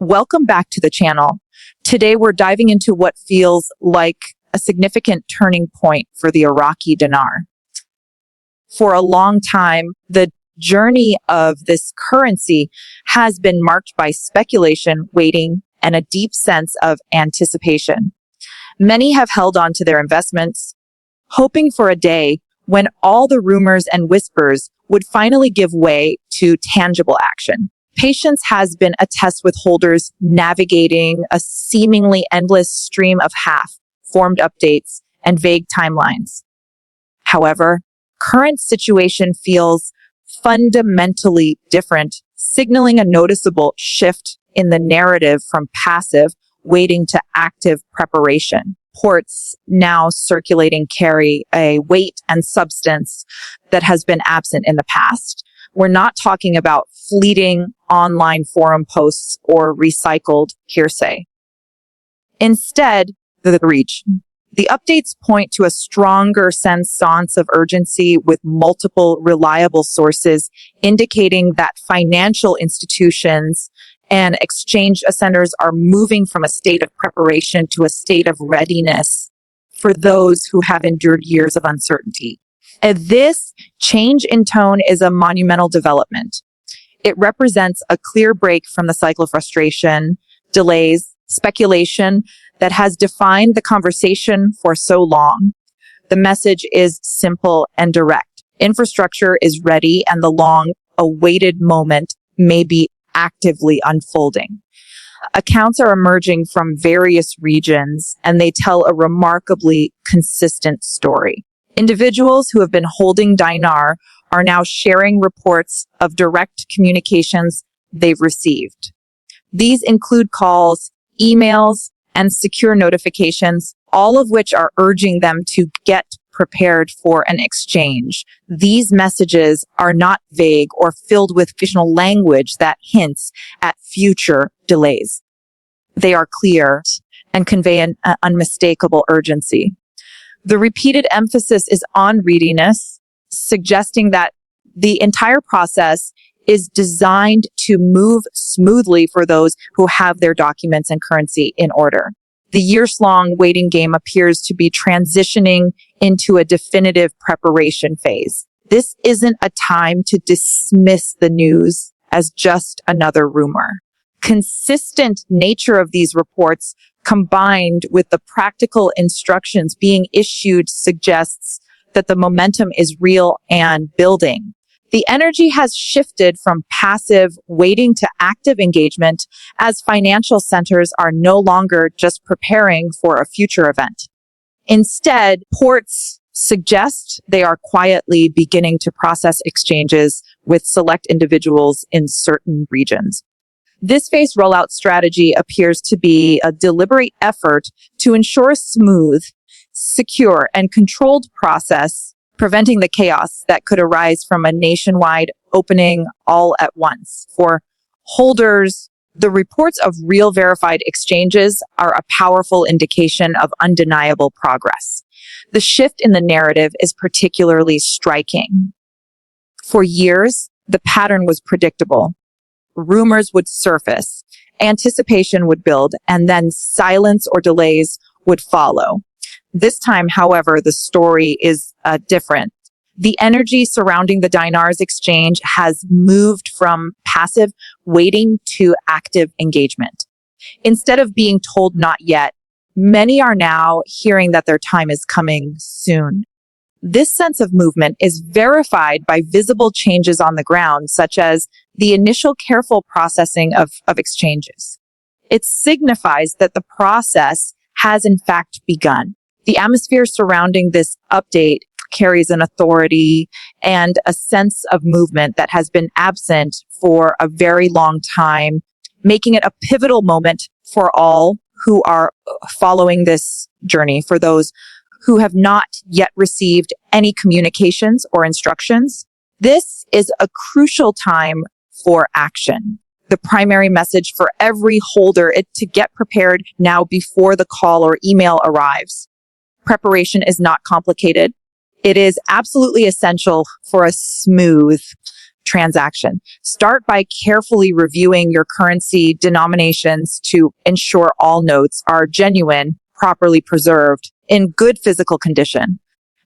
Welcome back to the channel. Today we're diving into what feels like a significant turning point for the Iraqi dinar. For a long time, the journey of this currency has been marked by speculation, waiting, and a deep sense of anticipation. Many have held on to their investments, hoping for a day when all the rumors and whispers would finally give way to tangible action. Patience has been a test with holders navigating a seemingly endless stream of half-formed updates and vague timelines. However, current situation feels fundamentally different, signaling a noticeable shift in the narrative from passive waiting to active preparation. Reports now circulating carry a weight and substance that has been absent in the past. We're not talking about fleeting online forum posts or recycled hearsay. Instead, the reach. The updates point to a stronger sense of urgency with multiple reliable sources indicating that financial institutions and exchange centers are moving from a state of preparation to a state of readiness for those who have endured years of uncertainty. And this change in tone is a monumental development. It represents a clear break from the cycle of frustration, delays, speculation that has defined the conversation for so long. The message is simple and direct. Infrastructure is ready and the long-awaited moment may be actively unfolding. Accounts are emerging from various regions and they tell a remarkably consistent story. Individuals who have been holding Dinar are now sharing reports of direct communications they've received. These include calls, emails, and secure notifications, all of which are urging them to get prepared for an exchange. These messages are not vague or filled with fictional language that hints at future delays. They are clear and convey an unmistakable urgency. The repeated emphasis is on readiness, suggesting that the entire process is designed to move smoothly for those who have their documents and currency in order. The years-long waiting game appears to be transitioning into a definitive preparation phase. This isn't a time to dismiss the news as just another rumor. Consistent nature of these reports combined with the practical instructions being issued suggests that the momentum is real and building. The energy has shifted from passive waiting to active engagement as financial centers are no longer just preparing for a future event. Instead, reports suggest they are quietly beginning to process exchanges with select individuals in certain regions. This phased rollout strategy appears to be a deliberate effort to ensure a smooth, secure, and controlled process, preventing the chaos that could arise from a nationwide opening all at once. For holders, the reports of real verified exchanges are a powerful indication of undeniable progress. The shift in the narrative is particularly striking. For years, the pattern was predictable. Rumors would surface, anticipation would build, and then silence or delays would follow. This time, however, the story is different. The energy surrounding the Dinar's exchange has moved from passive waiting to active engagement. Instead of being told not yet, many are now hearing that their time is coming soon. This sense of movement is verified by visible changes on the ground, such as the initial careful processing of exchanges. It signifies that the process has in fact begun. The atmosphere surrounding this update carries an authority and a sense of movement that has been absent for a very long time, making it a pivotal moment for all who are following this journey, for those who have not yet received any communications or instructions. This is a crucial time for action. The primary message for every holder is to get prepared now before the call or email arrives. Preparation is not complicated. It is absolutely essential for a smooth transaction. Start by carefully reviewing your currency denominations to ensure all notes are genuine, properly preserved, in good physical condition.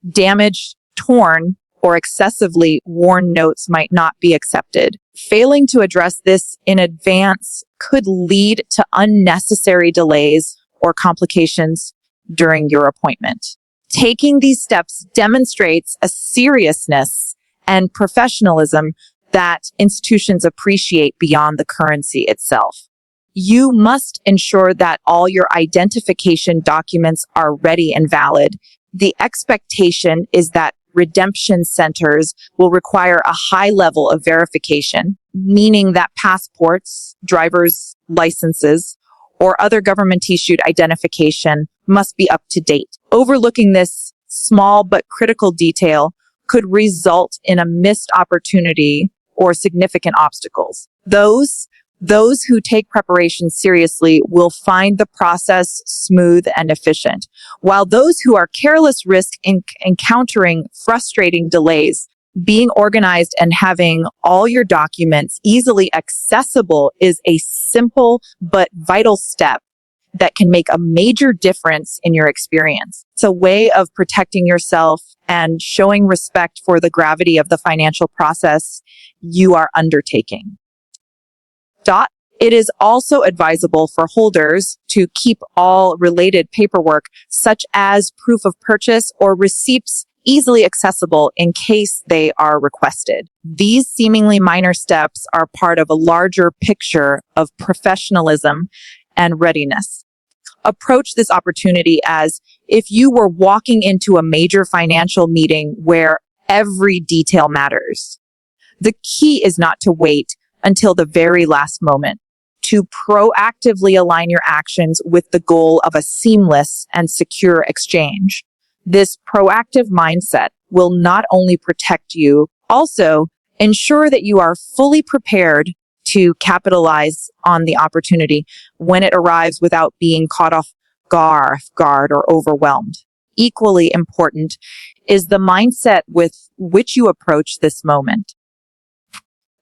Damaged, torn, or excessively worn notes might not be accepted. Failing to address this in advance could lead to unnecessary delays or complications during your appointment. Taking these steps demonstrates a seriousness and professionalism that institutions appreciate beyond the currency itself. You must ensure that all your identification documents are ready and valid. The expectation is that redemption centers will require a high level of verification, meaning that passports, driver's licenses, or other government-issued identification must be up to date. Overlooking this small but critical detail could result in a missed opportunity or significant obstacles. Those who take preparation seriously will find the process smooth and efficient, while those who are careless risk encountering frustrating delays. Being organized and having all your documents easily accessible is a simple but vital step that can make a major difference in your experience. It's a way of protecting yourself and showing respect for the gravity of the financial process you are undertaking. It is also advisable for holders to keep all related paperwork, such as proof of purchase or receipts, easily accessible in case they are requested. These seemingly minor steps are part of a larger picture of professionalism and readiness. Approach this opportunity as if you were walking into a major financial meeting where every detail matters. The key is not to wait until the very last moment, to proactively align your actions with the goal of a seamless and secure exchange. This proactive mindset will not only protect you, also ensure that you are fully prepared to capitalize on the opportunity when it arrives without being caught off guard or overwhelmed. Equally important is the mindset with which you approach this moment.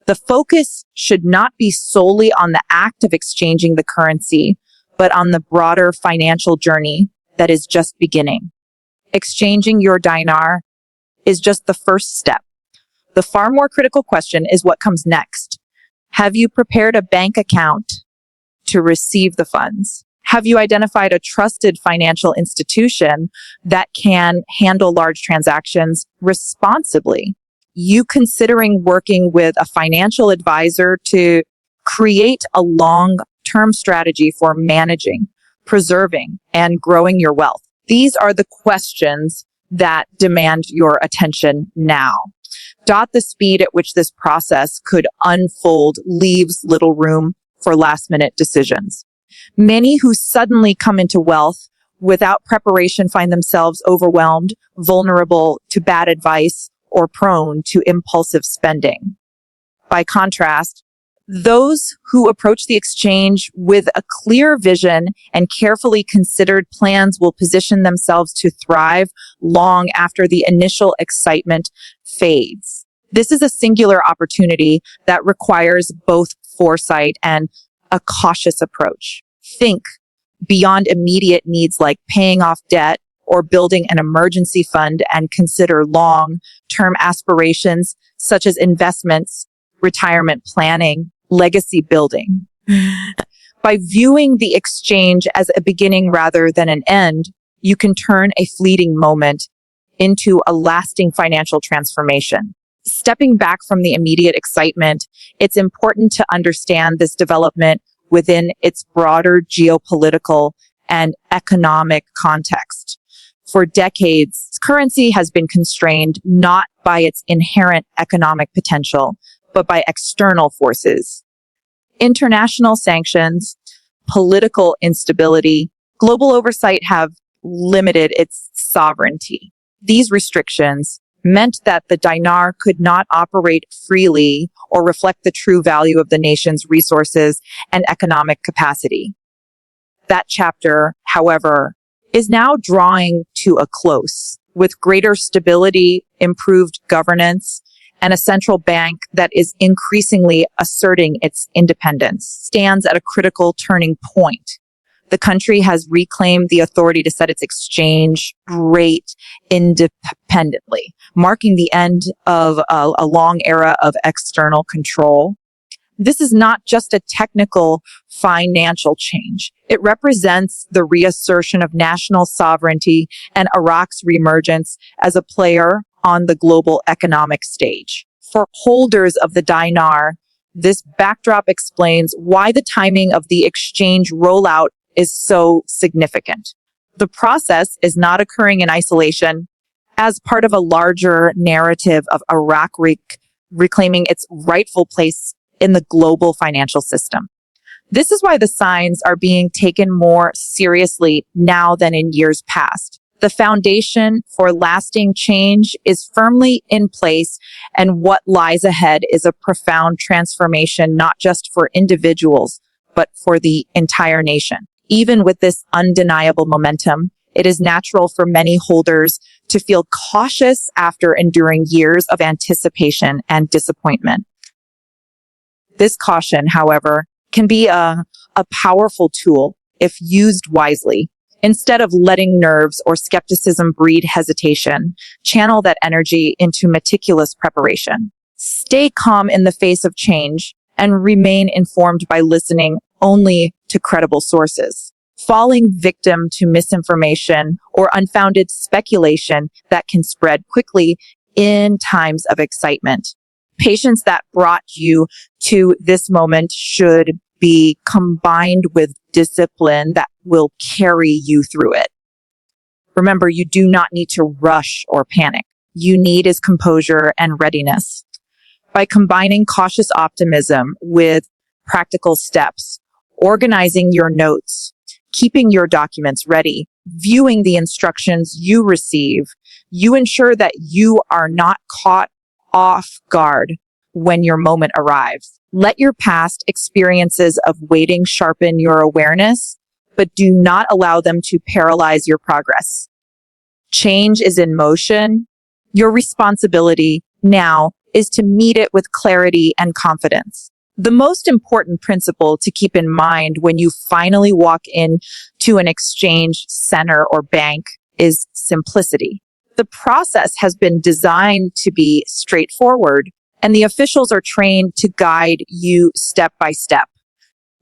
The focus should not be solely on the act of exchanging the currency, but on the broader financial journey that is just beginning. Exchanging your dinar is just the first step. The far more critical question is what comes next. Have you prepared a bank account to receive the funds? Have you identified a trusted financial institution that can handle large transactions responsibly? You considering working with a financial advisor to create a long-term strategy for managing, preserving, and growing your wealth? These are the questions that demand your attention now. The speed at which this process could unfold leaves little room for last-minute decisions. Many who suddenly come into wealth without preparation find themselves overwhelmed, vulnerable to bad advice, or prone to impulsive spending. By contrast, those who approach the exchange with a clear vision and carefully considered plans will position themselves to thrive long after the initial excitement fades. This is a singular opportunity that requires both foresight and a cautious approach. Think beyond immediate needs like paying off debt or building an emergency fund, and consider long-term aspirations such as investments, retirement planning, legacy building. By viewing the exchange as a beginning rather than an end, you can turn a fleeting moment into a lasting financial transformation. Stepping back from the immediate excitement, it's important to understand this development within its broader geopolitical and economic context. For decades, currency has been constrained not by its inherent economic potential, but by external forces. International sanctions, political instability, global oversight have limited its sovereignty. These restrictions meant that the dinar could not operate freely or reflect the true value of the nation's resources and economic capacity. That chapter, however, is now drawing to a close with greater stability, improved governance, and a central bank that is increasingly asserting its independence, stands at a critical turning point. The country has reclaimed the authority to set its exchange rate independently, marking the end of a long era of external control. This is not just a technical financial change. It represents the reassertion of national sovereignty and Iraq's reemergence as a player on the global economic stage. For holders of the dinar, this backdrop explains why the timing of the exchange rollout is so significant. The process is not occurring in isolation as part of a larger narrative of Iraq reclaiming its rightful place in the global financial system. This is why the signs are being taken more seriously now than in years past. The foundation for lasting change is firmly in place, and what lies ahead is a profound transformation, not just for individuals, but for the entire nation. Even with this undeniable momentum, it is natural for many holders to feel cautious after enduring years of anticipation and disappointment. This caution, however, can be a powerful tool if used wisely. Instead of letting nerves or skepticism breed hesitation, channel that energy into meticulous preparation. Stay calm in the face of change and remain informed by listening only to credible sources. Falling victim to misinformation or unfounded speculation that can spread quickly in times of excitement. Patience that brought you to this moment should be combined with discipline that will carry you through it. Remember, you do not need to rush or panic. You need is composure and readiness. By combining cautious optimism with practical steps, organizing your notes, keeping your documents ready, viewing the instructions you receive, you ensure that you are not caught off guard when your moment arrives. Let your past experiences of waiting sharpen your awareness, but do not allow them to paralyze your progress. Change is in motion. Your responsibility now is to meet it with clarity and confidence. The most important principle to keep in mind when you finally walk into an exchange center or bank is simplicity. The process has been designed to be straightforward, and the officials are trained to guide you step by step.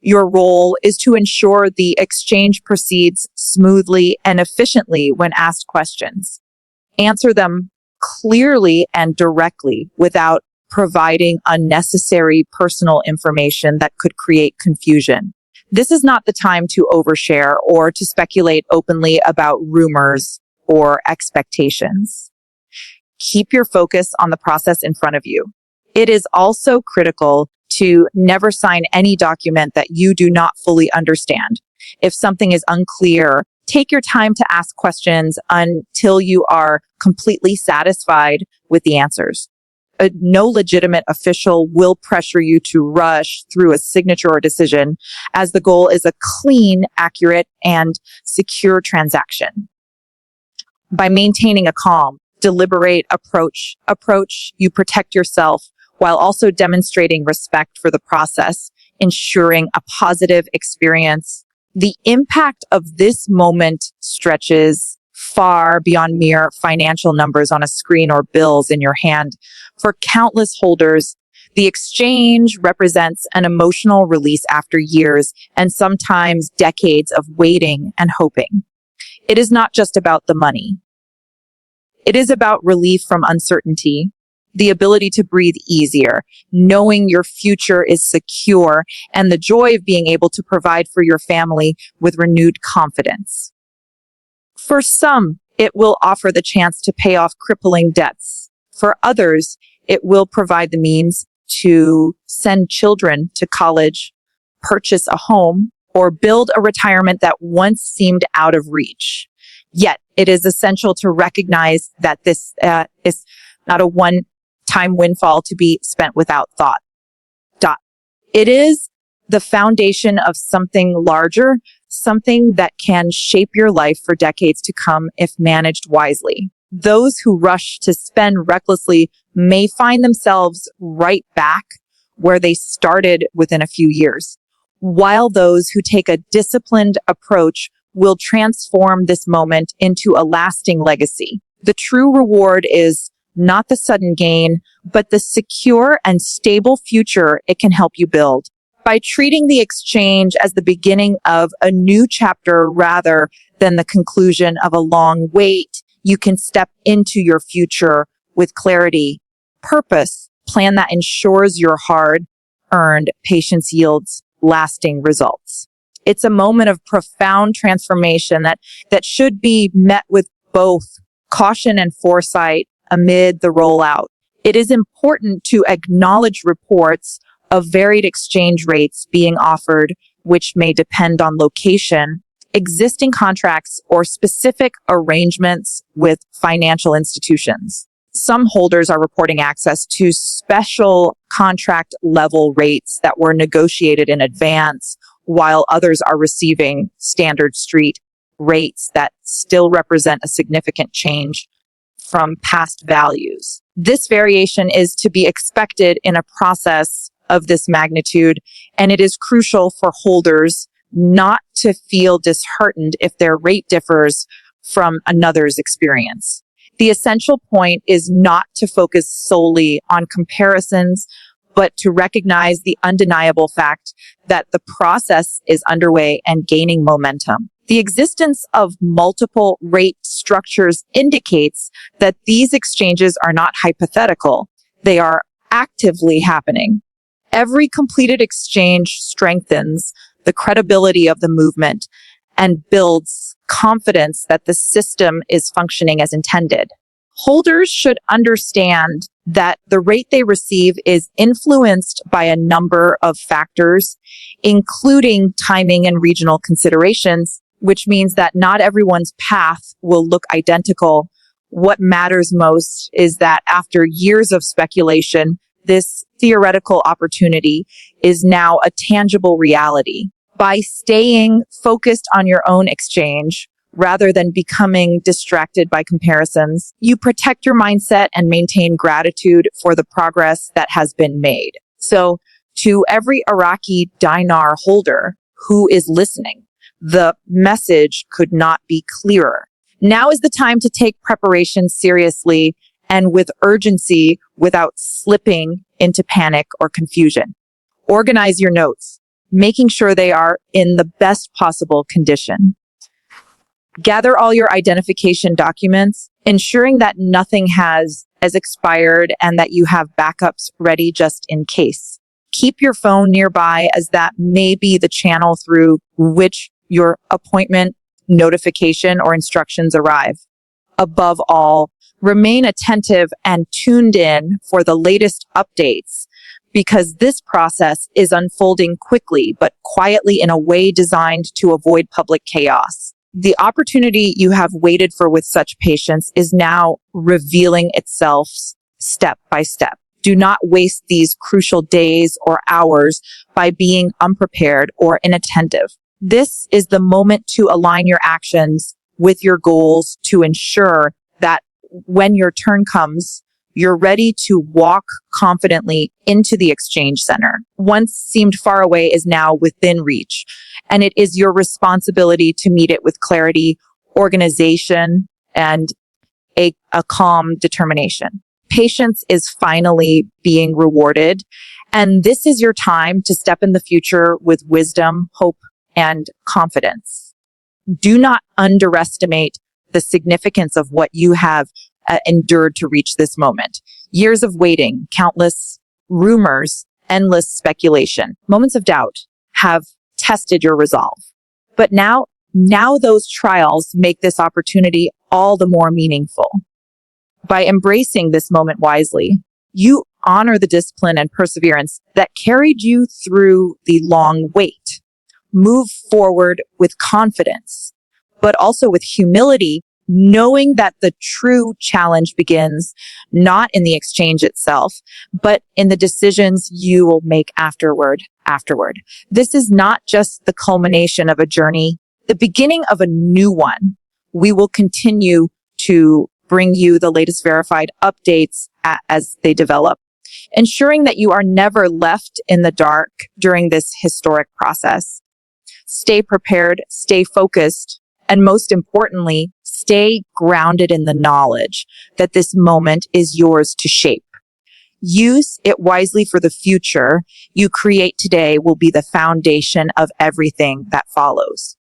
Your role is to ensure the exchange proceeds smoothly and efficiently when asked questions. Answer them clearly and directly without providing unnecessary personal information that could create confusion. This is not the time to overshare or to speculate openly about rumors or expectations. Keep your focus on the process in front of you. It is also critical to never sign any document that you do not fully understand. If something is unclear, take your time to ask questions until you are completely satisfied with the answers. No legitimate official will pressure you to rush through a signature or decision, as the goal is a clean, accurate, and secure transaction. By maintaining a calm, deliberate approach, you protect yourself while also demonstrating respect for the process, ensuring a positive experience. The impact of this moment stretches far beyond mere financial numbers on a screen or bills in your hand. For countless holders, the exchange represents an emotional release after years and sometimes decades of waiting and hoping. It is not just about the money. It is about relief from uncertainty, the ability to breathe easier, knowing your future is secure, and the joy of being able to provide for your family with renewed confidence. For some, it will offer the chance to pay off crippling debts. For others, it will provide the means to send children to college, purchase a home, or build a retirement that once seemed out of reach. Yet, it is essential to recognize that this is not a one-time windfall to be spent without thought. It is the foundation of something larger, something that can shape your life for decades to come if managed wisely. Those who rush to spend recklessly may find themselves right back where they started within a few years, while those who take a disciplined approach will transform this moment into a lasting legacy. The true reward is not the sudden gain, but the secure and stable future it can help you build. By treating the exchange as the beginning of a new chapter rather than the conclusion of a long wait, you can step into your future with clarity, purpose, plan that ensures your hard-earned patience yields lasting results. It's a moment of profound transformation that should be met with both caution and foresight amid the rollout. It is important to acknowledge reports of varied exchange rates being offered, which may depend on location, existing contracts, or specific arrangements with financial institutions. Some holders are reporting access to special contract level rates that were negotiated in advance, while others are receiving standard street rates that still represent a significant change from past values. This variation is to be expected in a process of this magnitude, and it is crucial for holders not to feel disheartened if their rate differs from another's experience. The essential point is not to focus solely on comparisons, but to recognize the undeniable fact that the process is underway and gaining momentum. The existence of multiple rate structures indicates that these exchanges are not hypothetical. They are actively happening. Every completed exchange strengthens the credibility of the movement and builds confidence that the system is functioning as intended. Holders should understand that the rate they receive is influenced by a number of factors, including timing and regional considerations, which means that not everyone's path will look identical. What matters most is that after years of speculation, this theoretical opportunity is now a tangible reality. By staying focused on your own exchange, rather than becoming distracted by comparisons, you protect your mindset and maintain gratitude for the progress that has been made. So, to every Iraqi Dinar holder who is listening, the message could not be clearer. Now is the time to take preparation seriously and with urgency without slipping into panic or confusion. Organize your notes, making sure they are in the best possible condition. Gather all your identification documents, ensuring that nothing has expired and that you have backups ready just in case. Keep your phone nearby, as that may be the channel through which your appointment notification or instructions arrive. Above all, remain attentive and tuned in for the latest updates, because this process is unfolding quickly but quietly in a way designed to avoid public chaos. The opportunity you have waited for with such patience is now revealing itself step by step. Do not waste these crucial days or hours by being unprepared or inattentive. This is the moment to align your actions with your goals to ensure that when your turn comes, you're ready to walk confidently into the exchange center. Once seemed far away is now within reach, and it is your responsibility to meet it with clarity, organization, and a calm determination. Patience is finally being rewarded, and this is your time to step in the future with wisdom, hope, and confidence. Do not underestimate the significance of what you have endured to reach this moment. Years of waiting, countless rumors, endless speculation, moments of doubt have tested your resolve. But now those trials make this opportunity all the more meaningful. By embracing this moment wisely, you honor the discipline and perseverance that carried you through the long wait. Move forward with confidence, but also with humility, knowing that the true challenge begins not in the exchange itself, but in the decisions you will make afterward. This is not just the culmination of a journey, the beginning of a new one. We will continue to bring you the latest verified updates as they develop, ensuring that you are never left in the dark during this historic process. Stay prepared, stay focused, and most importantly, stay grounded in the knowledge that this moment is yours to shape. Use it wisely for the future you create today will be the foundation of everything that follows.